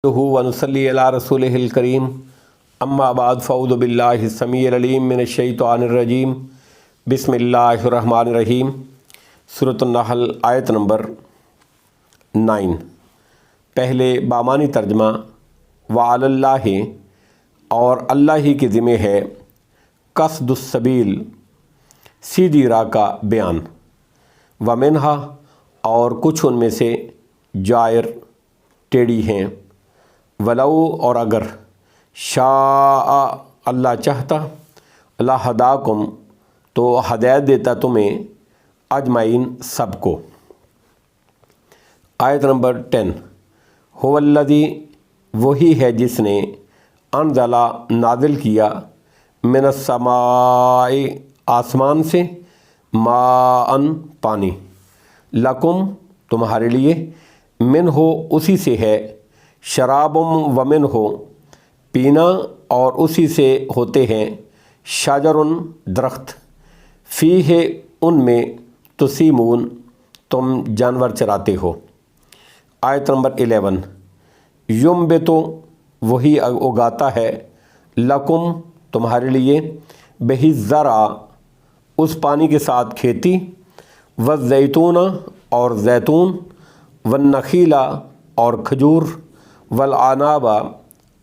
ونصلی علی رسولہ الکریم اما بعد فاعوذ باللہ السمیع العلیم من الشیطان الرجیم بسم اللہ الرحمن الرحیم۔ سورۃ النحل آیت نمبر 9۔ پہلے بامانی ترجمہ وعلی اللہ، اور اللہ ہی کے ذمہ ہے، قصد السبیل، سیدھی راہ کا بیان، ومنہا، اور کچھ ان میں سے، جائر، ٹیڑھی ہیں، ولو، اور اگر، شاء، اللہ چاہتا، لہداکم، تو ہدایت دیتا تمہیں، اجمعین، سب کو۔ آیت نمبر 10۔ هو الذی، وہی ہے جس نے، انزل، نازل کیا، من السماء، آسمان سے، ماء، پانی، لکم، تمہارے لیے، منہ، اسی سے ہے، شرابم ومنہ، پینا، اور اسی سے ہوتے ہیں، شجر، درخت، فیہ، ان میں، تسیمون، تم جانور چراتے ہو۔ آیت نمبر 11۔ ینبت، وہی اگاتا ہے، لکم، تمہارے لیے، بہ الزرع، اس پانی کے ساتھ کھیتی، والزیتون، اور زیتون، والنخیل، اور کھجور، والعناب،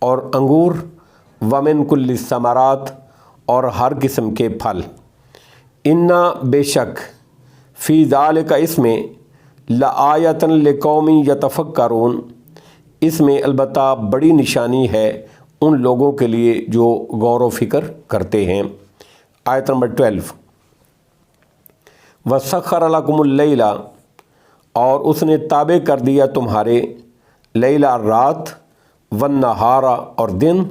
اور انگور، ومن کل الثمرات، اور ہر قسم کے پھل، انا، بے شک، فی ذالک، اس میں، لآیۃ لقوم یتفکرون، اس میں البتہ بڑی نشانی ہے ان لوگوں کے لیے جو غور و فکر کرتے ہیں۔ آیت نمبر 12۔ وسخر لکم اللیل، اور اس نے تابع کر دیا تمہارے، لیلا، رات، والنہار، اور دن،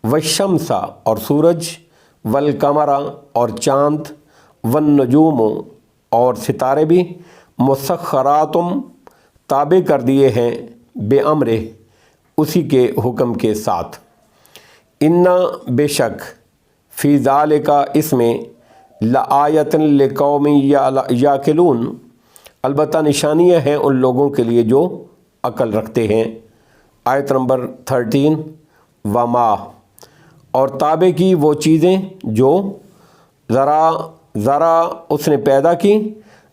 والشمس، اور سورج، والقمر، اور چاند، والنجوم، اور ستارے بھی، مسخراتم، تابع کر دیے ہیں، بے امرہ، اسی کے حکم کے ساتھ، انا، بے شک، فی ذالک، اس میں، لآیۃ لقوم یعقلون، البتہ نشانیاں ہیں ان لوگوں کے لیے جو عقل رکھتے ہیں۔ آیت نمبر 13۔ وما، اور تابع کی وہ چیزیں جو، ذرا اس نے پیدا کی،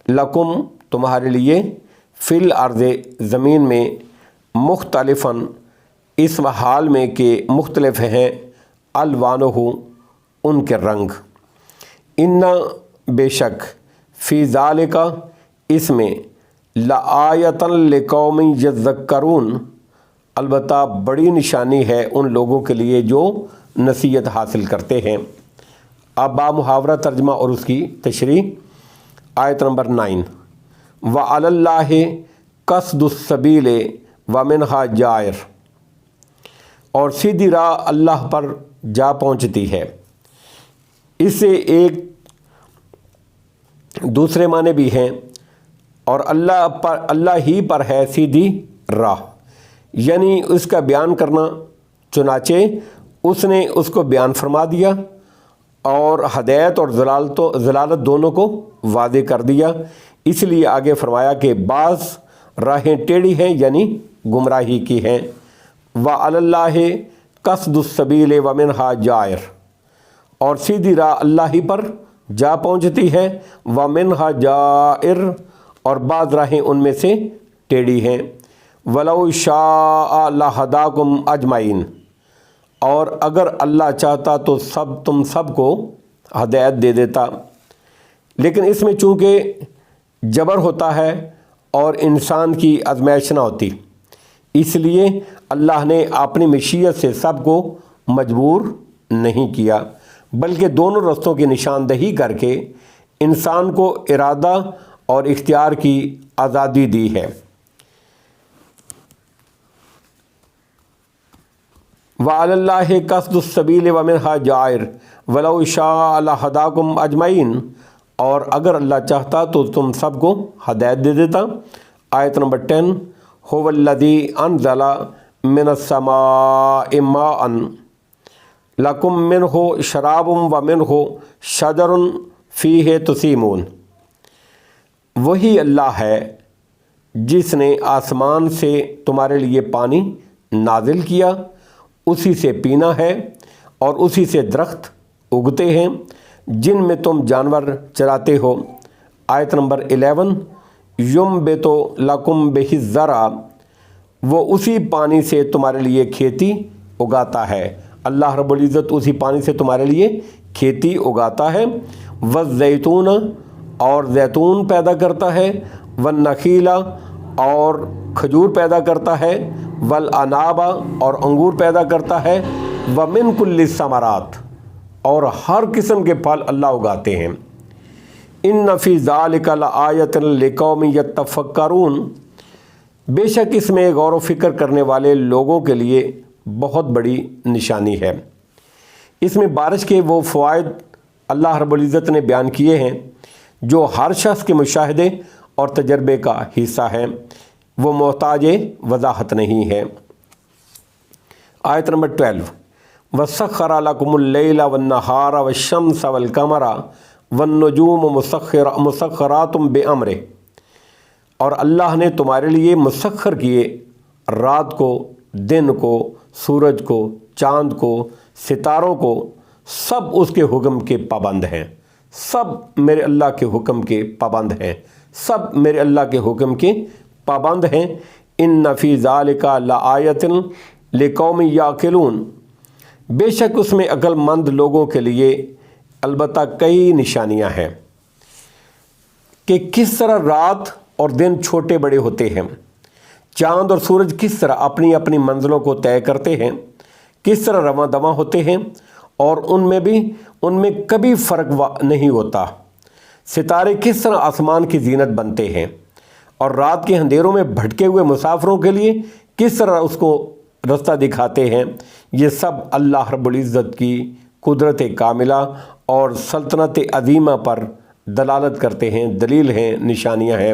لکم، تمہارے لیے، فی الارض، زمین میں، مختلفاً، اس حال میں کہ مختلف ہیں، الوانہ، ان کے رنگ، انا، بے شک، فی ذالک، اس میں، لآیۃ لقوم یذکرون، البتہ بڑی نشانی ہے ان لوگوں کے لیے جو نصیحت حاصل کرتے ہیں۔ اب بامحاورہ ترجمہ اور اس کی تشریح۔ آیت نمبر 9۔ وعلی اللہ قصد السبیل ومنہا جائر، اور سیدھی راہ اللہ پر جا پہنچتی ہے۔ اس سے ایک دوسرے معنی بھی ہیں، اور اللہ ہی پر ہے سیدھی راہ، یعنی اس کا بیان کرنا، چنانچہ اس نے اس کو بیان فرما دیا اور ہدایت اور ضلالت دونوں کو واضح کر دیا۔ اس لیے آگے فرمایا کہ بعض راہیں ٹیڑھی ہیں، یعنی گمراہی کی ہیں۔ وعلی اللہ قصد السبیل ومنہا جائر، اور سیدھی راہ اللہ ہی پر جا پہنچتی ہے، ومنہا جائر، اور بعض راہیں ان میں سے ٹیڑھی ہیں۔ ولو شاء لہداکم اجمعین، اور اگر اللہ چاہتا تو تم سب کو ہدایت دے دیتا، لیکن اس میں چونکہ جبر ہوتا ہے اور انسان کی آزمائش نہ ہوتی، اس لیے اللہ نے اپنی مشیت سے سب کو مجبور نہیں کیا، بلکہ دونوں رستوں کی نشاندہی کر کے انسان کو ارادہ اور اختیار کی آزادی دی ہے۔ وعلی اللہ قصد السبیل ومنہا جائر ولو شاء لہداکم اجمعین، اور اگر اللہ چاہتا تو تم سب کو ہدایت دے دیتا۔ آیت نمبر 10۔ هو الذی انزل من السماء ماء لکم منہ شراب ومنہ شجر فیہ تسیمون، وہی اللہ ہے جس نے آسمان سے تمہارے لیے پانی نازل کیا اسی سے پینا ہے اور اسی سے درخت اگتے ہیں جن میں تم جانور چراتے ہو۔ آیت نمبر 11 یُنبِتُ لَکُم بِہِ الزَّرْعَ، وہ اسی پانی سے تمہارے لیے کھیتی اگاتا ہے۔ اللہ رب العزت اسی پانی سے تمہارے لیے کھیتی اگاتا ہے۔ والزیتون، اور زیتون پیدا کرتا ہے، والنخیل، اور کھجور پیدا کرتا ہے، والعناب، اور انگور پیدا کرتا ہے، ومن کل الثمرات، اور ہر قسم کے پھل اللہ اگاتے ہیں۔ ان فی ذالک لآیۃ لقوم یتفکرون، بے شک اس میں غور و فکر کرنے والے لوگوں کے لیے بہت بڑی نشانی ہے۔ اس میں بارش کے وہ فوائد اللہ رب العزت نے بیان کیے ہیں جو ہر شخص کے مشاہدے اور تجربے کا حصہ ہیں، وہ محتاج وضاحت نہیں ہے۔ آیت نمبر 12 وَسَخَّرَ لَكُمُ اللَّيْلَ وَالنَّهَارَ وَالشَّمْسَ وَالْقَمَرَ وَالنُّجُومُ مُسَخَّرَاتٌ بِأَمْرِهِ، اور اللہ نے تمہارے لیے مسخر کیے رات کو، دن کو، سورج کو، چاند کو، ستاروں کو، سب اس کے حکم کے پابند ہیں، سب میرے اللہ کے حکم کے پابند ہیں، سب میرے اللہ کے حکم کے پابند ہیں۔ ان فی ذالک لآیۃ لقوم یعقلون، بے شک اس میں عقل مند لوگوں کے لیے البتہ کئی نشانیاں ہیں کہ کس طرح رات اور دن چھوٹے بڑے ہوتے ہیں، چاند اور سورج کس طرح اپنی اپنی منزلوں کو طے کرتے ہیں، کس طرح رواں دواں ہوتے ہیں اور ان میں کبھی فرق نہیں ہوتا، ستارے کس طرح آسمان کی زینت بنتے ہیں، اور رات کے اندھیروں میں بھٹکے ہوئے مسافروں کے لیے کس طرح اس کو رستہ دکھاتے ہیں، یہ سب اللہ رب العزت کی قدرت کاملہ اور سلطنت عظیمہ پر دلالت کرتے ہیں، دلیل ہیں، نشانیاں ہیں۔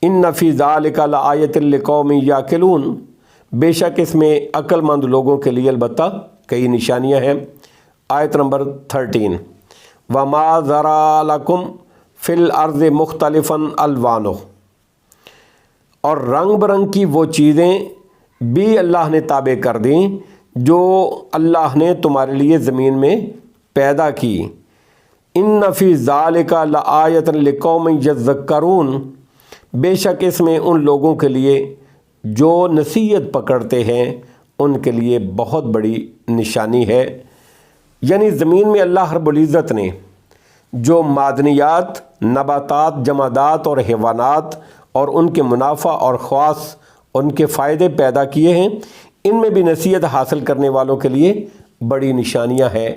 ان فی ذالک لآیۃ لقوم یعقلون، بے شک اس میں عقل مند لوگوں کے لیے البتہ کئی نشانیاں ہیں۔ آیت نمبر 13 وَمَا ذَرَأَ لَكُمْ فِي الْأَرْضِ مُخْتَلِفًا أَلْوَانُهُ، اور رنگ برنگ کی وہ چیزیں بھی اللہ نے تابع کر دیں جو اللہ نے تمہارے لیے زمین میں پیدا کی۔ ان فی ذالک لآیۃ لقوم یذکرون، بے شک اس میں ان لوگوں کے لیے جو نصیحت پکڑتے ہیں ان کے لیے بہت بڑی نشانی ہے۔ یعنی زمین میں اللہ رب العزت نے جو معدنیات، نباتات، جمادات اور حیوانات اور ان کے منافع اور خواص، ان کے فائدے پیدا کیے ہیں، ان میں بھی نصیحت حاصل کرنے والوں کے لیے بڑی نشانیاں ہیں۔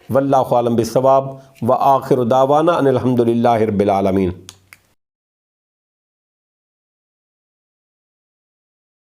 واللہ اعلم بالصواب، وآخر دعوانا ان الحمد للہ رب العالمین۔